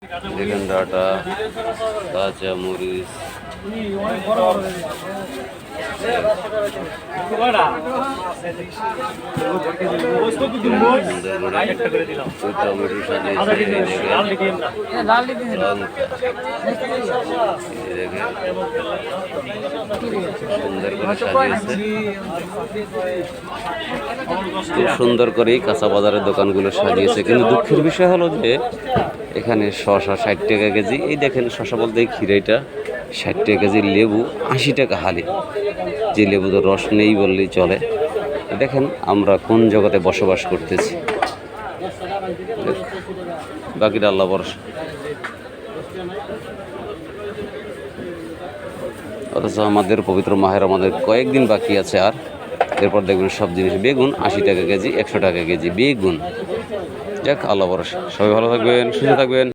দেখেন ডাটা, কাঁচা মরিচ, টমেটো সাজিয়েছে, সুন্দর করে সাজিয়েছে। খুব সুন্দর করেই কাঁচা বাজারের দোকানগুলো সাজিয়েছে, কিন্তু দুঃখের বিষয় হলো যে এখানে শসা 60 টাকা কেজি। এই দেখেন শসা বলতে এই খিরাইটা 60 টাকা কেজি, লেবু 80 টাকা হালি। যে লেবু তো রস নেই বললেই চলে। দেখেন আমরা কোন জগতে বসবাস করতেছি, বাকিটা আল্লাহ ভরসা। অথচ আমাদের পবিত্র মাহের আমাদের কয়েকদিন বাকি আছে, আর এরপর দেখবেন সব জিনিস বেগুন 80 টাকা কেজি, 100 টাকা কেজি বেগুন। যাক আল্লাহ ভরসা। সবাই ভালো থাকবেন, সুস্থ থাকবেন।